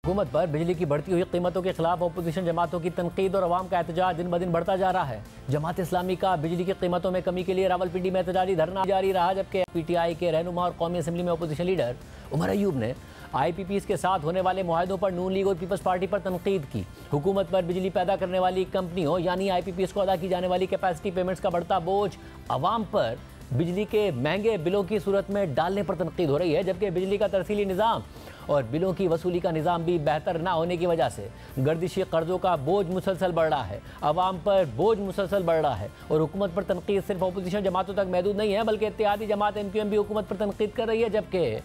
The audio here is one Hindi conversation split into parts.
हुकूमत पर बिजली की बढ़ती हुई कीमतों के खिलाफ अपोजिशन जमातों की तनकीद और अवाम का एहतजाज दिन ब दिन बढ़ता जा रहा है। जमात इस्लामी का बिजली की कीमतों में कमी के लिए रावलपिंडी में एहतजाजी धरना जारी रहा, जबकि PTI के रहनुमा और कौमी असम्बली में अपोजिशन लीडर उमर अयूब ने IPPs के साथ होने वाले मुआहदों पर नून लीग और पीपल्स पार्टी पर तनकीद की। हुकूमत पर बिजली पैदा करने वाली कंपनियों यानी IPPs को अदा की जाने वाली कैपेसिटी पेमेंट्स का बढ़ता बोझ अवाम पर बिजली के महंगे बिलों की सूरत में डालने पर तनकीद हो रही है, जबकि बिजली का तरसीली निज़ाम और बिलों की वसूली का निज़ाम भी बेहतर ना होने की वजह से गर्दिशी कर्जों का बोझ मुसलसल बढ़ रहा है, अवाम पर बोझ मुसलसल बढ़ रहा है। और हुकूमत पर तनकीद सिर्फ अपोजिशन जमातों तक महदूद नहीं है, बल्कि इत्तेहादी जमात MQM भी हुकूमत पर तनकीद कर रही है, जबकि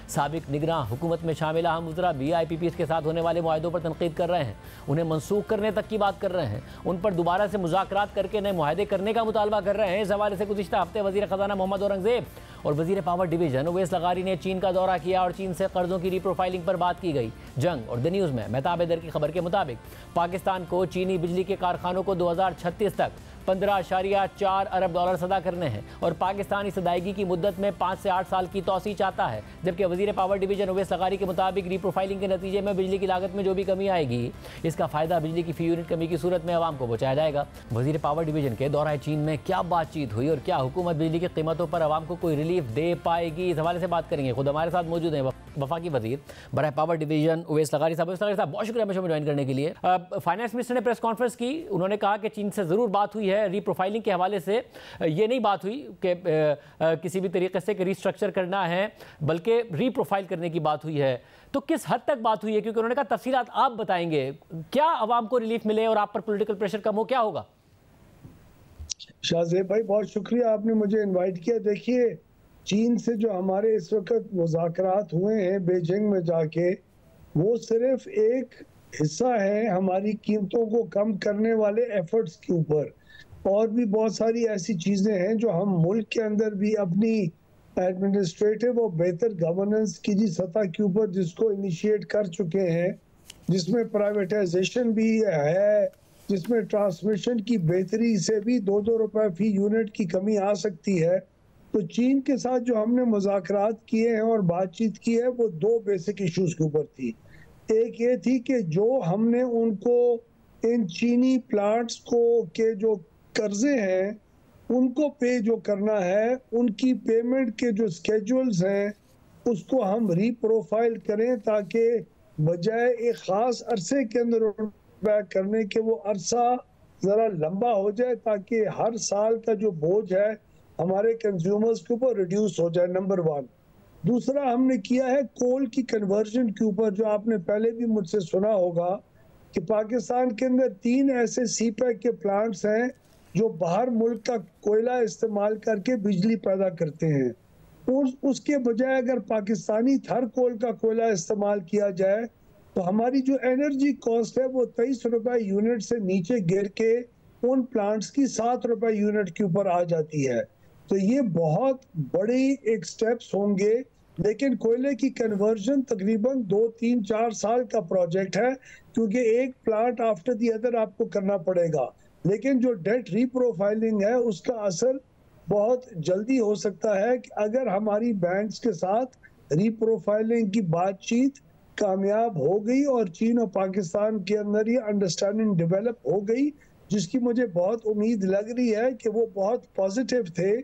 साबिक निगरान हुकूमत में शामिल अहम वज़रा भी IPPs के साथ होने वाले मुआहदों पर तनकीद कर रहे हैं, उन्हें मनसूख करने तक की बात कर रहे हैं, उन पर दोबारा से मुज़ाकरात करके नए मुआहदे करने का मुतालबा कर रहे हैं। इस हवाले से गुज़िश्ता हफ्ते वज़ीर ख़ज़ाना मोहम्मद औरंगज़ेब और वज़ीर पावर डिवीज़न उवैस लगारी ने चीन का दौरा किया और चीन से कर्ज़ों की रीप्रोफाइलिंग पर बात की गई। जंग और द न्यूज़ में मेहताब दर की खबर के मुताबिक पाकिस्तान को चीनी बिजली के कारखानों को 2036 तक 15.4 अरब डॉलर अदा करने हैं और पाकिस्तान इस अदायगी की मुद्दत में 5 से 8 साल की तौसी चाहता है, जबकि वज़ीर पावर डिवीज़न उवैस लगारी के मुताबिक रीप्रोफाइलिंग के नतीजे में बिजली की लागत में जो भी कमी आएगी, इसका फ़ायदा बिजली की फ़ी यूनिट कमी की सूरत में आवाम को पहुँचाया जाएगा। वज़ीर पावर डिवीज़न के दौरा चीन में क्या बातचीत हुई और क्या हुकूमत बिजली की कीमतों पर आवाम को कोई रिलीफ दे पाएगी, इस हवाले से बात करेंगे। खुद हमारे साथ मौजूद हैं वफाकी वज़ीर बराह पावर डिवीज़न उवैस लगारी साहब। बहुत शुक्रिया हमें ज्वाइन करने के लिए। फाइनेंस मिनिस्टर ने प्रेस कॉन्फ्रेंस की, उन्होंने कहा कि चीन से ज़रूर बात हुई है, रीप्रोफाइलिंग के हवाले से ये नहीं बात हुई कि किसी भी तरीके से रीस्ट्रक्चर करना है, बल्कि रीप्रोफाइल करने की बात हुई है। तो किस हद तक बात हुई है, क्योंकि उन्होंने कहा तफसीलात आप बताएंगे, क्या आवाम को रिलीफ मिले और आप पर पॉलिटिकल प्रेशर कम हो, क्या होगा? शाहजेब भाई बहुत शुक्रिया, आपने मुझे इनवाइट किया। देखिए, चीन से जो हमारे इस वक्त मुज़ाकरात हुए हैं बीजिंग में जाके, वो सिर्फ एक हिस्सा है हमारी कीमतों को कम करने वाले एफर्ट्स के ऊपर। और भी बहुत सारी ऐसी चीज़ें हैं जो हम मुल्क के अंदर भी अपनी एडमिनिस्ट्रेटिव और बेहतर गवर्नेंस की जी सतह के ऊपर जिसको इनिशिएट कर चुके हैं, जिसमें प्राइवेटाइजेशन भी है, जिसमें ट्रांसमिशन की बेहतरी से भी 2-2 रुपए फी यूनिट की कमी आ सकती है। तो चीन के साथ जो हमने मुज़ाकरात किए हैं और बातचीत की है, वो 2 बेसिक इश्यूज के ऊपर थी। एक ये थी कि जो हमने उनको इन चीनी प्लांट्स को के जो कर्जे हैं उनको पे जो करना है, उनकी पेमेंट के जो स्केड्यूल्स हैं उसको हम रीप्रोफाइल करें, ताकि बजाय एक ख़ास अरसे के अंदर बैक करने के वो अरसा ज़रा लंबा हो जाए, ताकि हर साल का जो बोझ है हमारे कंज्यूमर्स के ऊपर रिड्यूस हो जाए, नंबर 1। दूसरा हमने किया है कोल की कन्वर्जन के ऊपर, जो आपने पहले भी मुझसे सुना होगा कि पाकिस्तान के अंदर 3 ऐसे CPEC के प्लांट्स हैं जो बाहर मुल्क का कोयला इस्तेमाल करके बिजली पैदा करते हैं। उसके बजाय अगर पाकिस्तानी थर कोल का कोयला इस्तेमाल किया जाए तो हमारी जो एनर्जी कॉस्ट है वो 23 रुपए यूनिट से नीचे गिर के उन प्लांट्स की 7 रुपए यूनिट के ऊपर आ जाती है। तो ये बहुत बड़ी एक स्टेप्स होंगे, लेकिन कोयले की कन्वर्जन तकरीबन 2-3-4 साल का प्रोजेक्ट है, क्योंकि एक प्लांट आफ्टर दी अदर आपको करना पड़ेगा। लेकिन जो डेट रीप्रोफाइलिंग है उसका असर बहुत जल्दी हो सकता है कि अगर हमारी बैंक्स के साथ रीप्रोफाइलिंग की बातचीत कामयाब हो गई और चीन और पाकिस्तान के अंदर ये अंडरस्टैंडिंग डेवलप हो गई, जिसकी मुझे बहुत उम्मीद लग रही है कि वो बहुत पॉजिटिव थे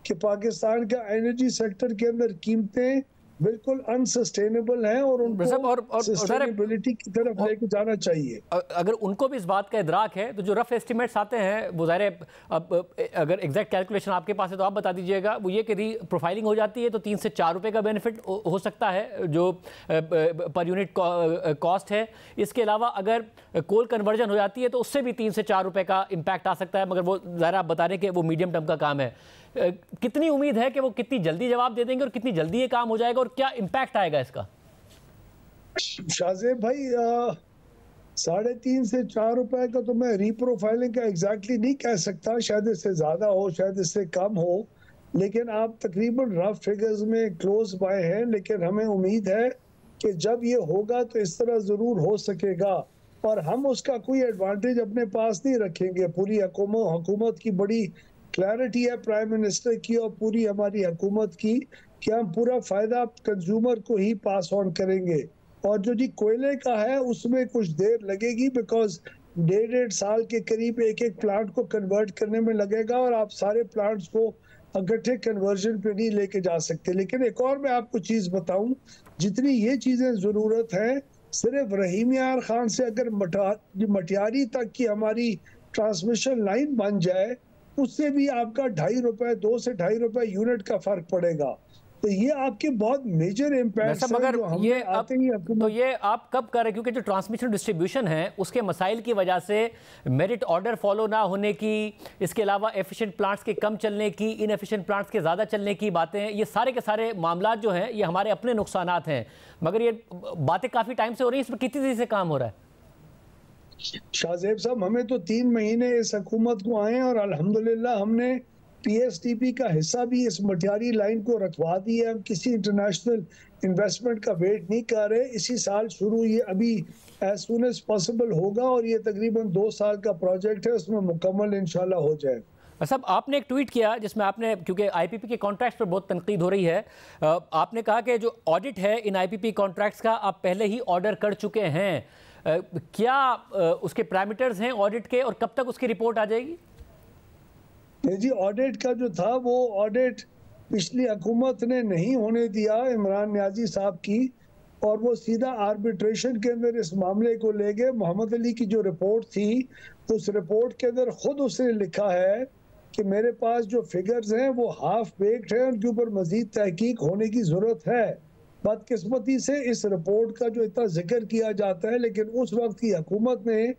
कि पाकिस्तान का एनर्जी सेक्टर के अंदर कीमतें बिल्कुल अनसस्टेनेबल हैं और उनको सस्टेनेबिलिटी की तरफ लेके जाना चाहिए। अगर उनको भी इस बात का इदराक है तो जो रफ एस्टिमेट्स आते हैं वो ज़ाहिर, अब अगर एग्जैक्ट कैलकुलेशन आपके पास है तो आप बता दीजिएगा, वो ये कि प्रोफाइलिंग हो जाती है तो 3 से 4 रुपये का बेनिफिट हो सकता है जो पर यूनिट कॉस्ट है। इसके अलावा अगर कोल कन्वर्जन हो जाती है तो उससे भी 3 से 4 रुपये का इम्पैक्ट आ सकता है, मगर वो ज़ाहिर आप बता रहे हैं कि वो मीडियम टर्म का काम है। कितनी उम्मीद है कि वो कितनी जल्दी जवाब दे देंगे और कितनी जल्दी ये काम हो जाएगा और क्या इम्पैक्ट आएगा इसका? शाहजेब भाई 3.5 से 4 रुपए का तो मैं रीप्रोफाइलिंग का एग्जैक्टली नहीं कह सकता, शायद इससे ज्यादा हो शायद इससे कम हो, लेकिन आप तकरीबन रफ फिगर्स में क्लोज बाय हैं। लेकिन हमें उम्मीद है कि जब ये होगा तो इस तरह जरूर हो सकेगा और हम उसका कोई एडवांटेज अपने पास नहीं रखेंगे। पूरी हुकूमत की बड़ी क्लैरिटी है प्राइम मिनिस्टर की और पूरी हमारी हुकूमत की कि हम पूरा फायदा कंज्यूमर को ही पास ऑन करेंगे। और जो जी कोयले का है उसमें कुछ देर लगेगी, बिकॉज 1.5 साल के करीब एक एक प्लांट को कन्वर्ट करने में लगेगा और आप सारे प्लांट्स को इकट्ठे कन्वर्जन पे नहीं लेके जा सकते। लेकिन एक और मैं आपको चीज बताऊं, जितनी ये चीजें जरूरत है, सिर्फ रहीम यार खान से अगर मटियारी तक की हमारी ट्रांसमिशन लाइन बन जाए, उससे भी आपका 2.5 रुपए 2 से 2.5 रुपए यूनिट का फर्क पड़ेगा। तो ये आपके बहुत मेजर इम्पैक्ट है मगर जो हमने ये आते ही तो ये आप कब कर रहे हैं? क्योंकि जो ट्रांसमिशन डिस्ट्रीब्यूशन है उसके मसाइल की वजह से मेरिट ऑर्डर फॉलो ना होने की, इसके अलावा एफिशिएंट प्लांट्स के कम चलने की, इनएफिशिएंट प्लांट्स के ज़्यादा चलने की बातें, ये सारे के सारे मामला जो हैं ये हमारे अपने नुकसानात हैं। मगर ये बातें काफ़ी टाइम से हो रही हैं, इस पर कितनी तेजी से काम हो रहा है? शाहजेब साहब, हमें तो 3 महीने इस हुकूमत को आए और अल्हम्दुलिल्लाह हमने पीएसटीपी का हिस्सा भी इस मटियारी लाइन को रखवा दी है। हम किसी इंटरनेशनल इन्वेस्टमेंट का वेट नहीं कर रहे। इसी साल शुरू ये अभी एज सुन एज पॉसिबल होगा और ये तकरीबन 2 साल का प्रोजेक्ट है, उसमें मुकम्मल इंशाल्लाह हो जाए। साहब, आपने एक ट्वीट किया जिसमें आपने, क्योंकि आईपीपी के कॉन्ट्रैक्ट्स पर बहुत तनकीद हो रही है, आपने कहा कि जो ऑडिट है इन आईपीपी कॉन्ट्रैक्ट्स का आप पहले ही ऑर्डर कर चुके हैं। क्या उसके पैरामीटर्स हैं ऑडिट के और कब तक उसकी रिपोर्ट आ जाएगी? जी, ऑडिट का जो था वो ऑडिट पिछली हुकूमत ने नहीं होने दिया इमरान नियाजी साहब की, और वो सीधा आर्बिट्रेशन के अंदर इस मामले को ले गए। मोहम्मद अली की जो रिपोर्ट थी, उस रिपोर्ट के अंदर खुद उसने लिखा है कि मेरे पास जो फिगर्स हैं वो हाफ बेक्ड है, उनके ऊपर मजीद तहकीक होने की जरूरत है। बदकिस्मती से इस रिपोर्ट का जो इतना जिक्र किया जाता है, लेकिन उस वक्त की हुकूमत ने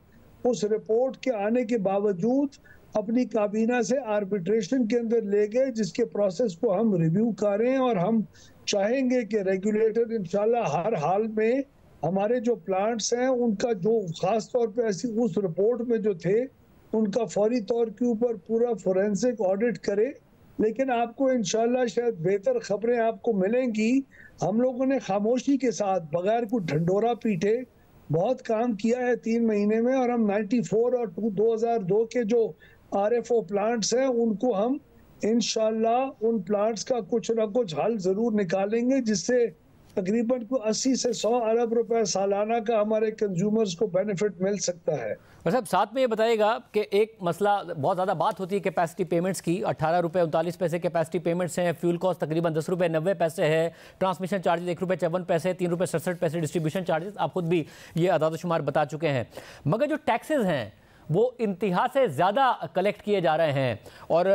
उस रिपोर्ट के आने के बावजूद अपनी काबीना से आर्बिट्रेशन के अंदर ले गए, जिसके प्रोसेस को हम रिव्यू कर रहे हैं और हम चाहेंगे कि रेगुलेटर इंशाल्लाह हर हाल में हमारे जो प्लांट्स हैं उनका जो खास तौर पे ऐसी उस रिपोर्ट में जो थे उनका फौरी तौर के ऊपर पूरा फोरेंसिक ऑडिट करे। लेकिन आपको इंशाल्लाह शायद बेहतर खबरें आपको मिलेंगी। हम लोगों ने खामोशी के साथ बगैर कोई ढंडोरा पीटे बहुत काम किया है 3 महीने में, और हम 94 और 2002 के जो आरएफओ प्लांट्स हैं उनको हम इंशाल्लाह उन प्लांट्स का कुछ ना कुछ हल जरूर निकालेंगे, जिससे तकरीबन 80 से 100 अरब रुपए सालाना का हमारे कंज्यूमर्स को बेनिफिट मिल सकता है। और साहब, साथ में ये बताइएगा कि एक मसला बहुत ज़्यादा बात होती है कैपेसिटी पेमेंट्स की। 18 रुपये 39 पैसे कैपेसिटी पेमेंट्स हैं, फ्यूल कॉस्ट तकरीबन 10 रुपये 90 पैसे है, ट्रांसमिशन चार्जेस 1 रुपये 54 पैसे, 3 रुपये 67 पैसे डिस्ट्रीब्यूशन चार्जेस, आप खुद भी ये अदाद-ओ-शुमार बता चुके हैं। मगर जो टैक्सेस हैं वो इंतहा से ज़्यादा कलेक्ट किए जा रहे हैं, और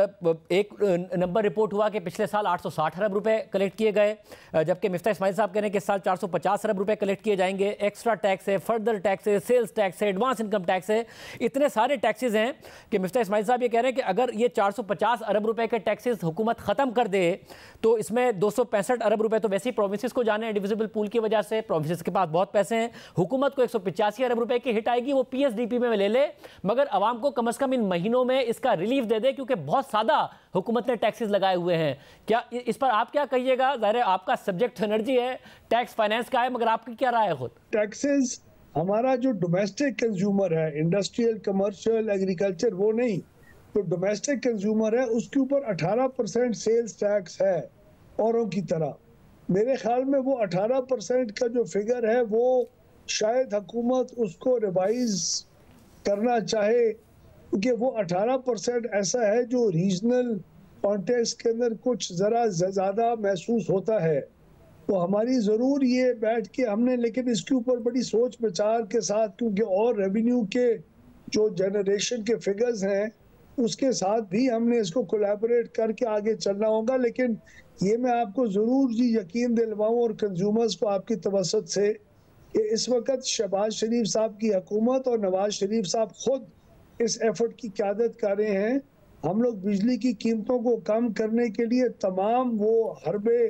एक नंबर रिपोर्ट हुआ कि पिछले साल 860 अरब रुपए कलेक्ट किए गए, जबकि मिफ्ता इस्माइल साहब कह रहे हैं कि इस साल 450 अरब रुपए कलेक्ट किए जाएंगे। एक्स्ट्रा टैक्स है, फर्दर टैक्स है, सेल्स टैक्स है, एडवांस इनकम टैक्स है, इतने सारे टैक्सेस हैं कि मिफ्ता इस्माइल साहब ये कह रहे हैं कि अगर ये 450 अरब रुपए के टैक्सेस हुकूमत ख़त्म कर दे तो इसमें 265 अरब रुपए तो वैसे ही प्रोविंसेस को जाने हैं डिविजिबल पूल की वजह से। प्रोविंसेस के पास बहुत पैसे हैं, हुकूमत को 185 अरब रुपए की हिट आएगी, वो पीएसडीपी में ले ले, मगर आवाम को कम से कम इन महीनों में इसका रिलीफ दे दे, क्योंकि बहुत सादा हुकूमत ने टैक्सेस लगाए हुए हैं। क्या इस पर आप क्या कहिएगा? ज़ाहिर है आपका सब्जेक्ट एनर्जी है, टैक्स फाइनेंस का है, मगर आपकी क्या राय है खुद? टैक्सेस हमारा जो डोमेस्टिक कंज्यूमर है, इंडस्ट्रियल, कमर्शियल, एग्रीकल्चर, वो नहीं, तो डोमेस्टिक कंज्यूमर है उसके ऊपर 18% सेल्स टैक्स है औरों की तरह। मेरे ख्याल में वो 18% का जो फिगर है वो शायद हुकूमत उसको रिवाइज करना चाहे, क्योंकि वो 18% ऐसा है जो रीजनल कॉन्टेक्स्ट के अंदर कुछ ज़रा ज़्यादा महसूस होता है। तो हमारी ज़रूर ये बैठ के हमने, लेकिन इसके ऊपर बड़ी सोच विचार के साथ, क्योंकि और रेवेन्यू के जो जनरेशन के फिगर्स हैं उसके साथ भी हमने इसको कोलैबोरेट करके आगे चलना होगा। लेकिन ये मैं आपको ज़रूर जी यकीन दिलवाऊँ और कंज्यूमर्स को आपकी तवसत से, कि इस वक्त शहबाज शरीफ साहब की हुकूमत और नवाज शरीफ साहब खुद इस एफर्ट की क़यादत कर रहे हैं। हम लोग बिजली की कीमतों को कम करने के लिए तमाम वो हरबे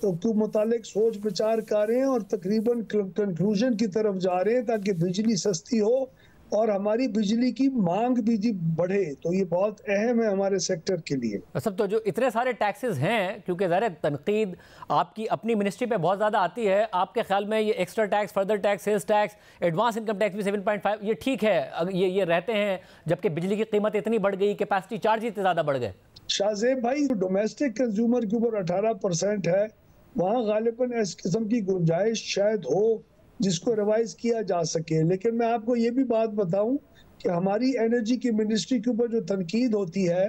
के मुतालिक सोच विचार कर रहे हैं और तकरीबन कंक्लूजन की तरफ जा रहे हैं, ताकि बिजली सस्ती हो और हमारी बिजली की मांग भी बढ़े। तो ये बहुत अहम है हमारे सेक्टर के लिए। सब तो जो इतने सारे टैक्सेस हैं, क्योंकि ज़ाहिर तनकीद आपकी अपनी मिनिस्ट्री पे बहुत ज़्यादा आती है, आपके ख्याल में ये extra tax, further tax, sales tax, advance income tax भी 7.5 ये ठीक है, ये रहते हैं, जबकि बिजली की कीमत इतनी बढ़ गई, कैपेसिटी चार्ज इतने ज़्यादा बढ़ गए? शाहजेब भाई, डोमेस्टिक कंज्यूमर के ऊपर 18% है, वहाँ गालिबन इस किस्म की गुंजाइश शायद हो जिसको रिवाइज किया जा सके। लेकिन मैं आपको ये भी बात बताऊं कि हमारी एनर्जी की मिनिस्ट्री के ऊपर जो तनकीद होती है,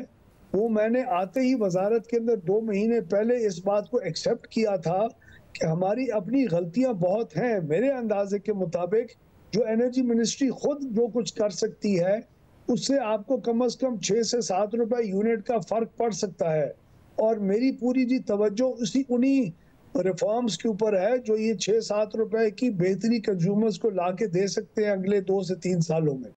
वो मैंने आते ही वजारत के अंदर 2 महीने पहले इस बात को एक्सेप्ट किया था कि हमारी अपनी गलतियां बहुत हैं। मेरे अंदाजे के मुताबिक जो एनर्जी मिनिस्ट्री खुद जो कुछ कर सकती है, उससे आपको कम से कम 6 से 7 रुपए यूनिट का फर्क पड़ सकता है। और मेरी पूरी जी तवज्जो उन्हीं रिफॉर्म्स के ऊपर है जो ये 6-7 रुपए की बेहतरी कंज्यूमर्स को ला के दे सकते हैं अगले 2 से 3 सालों में।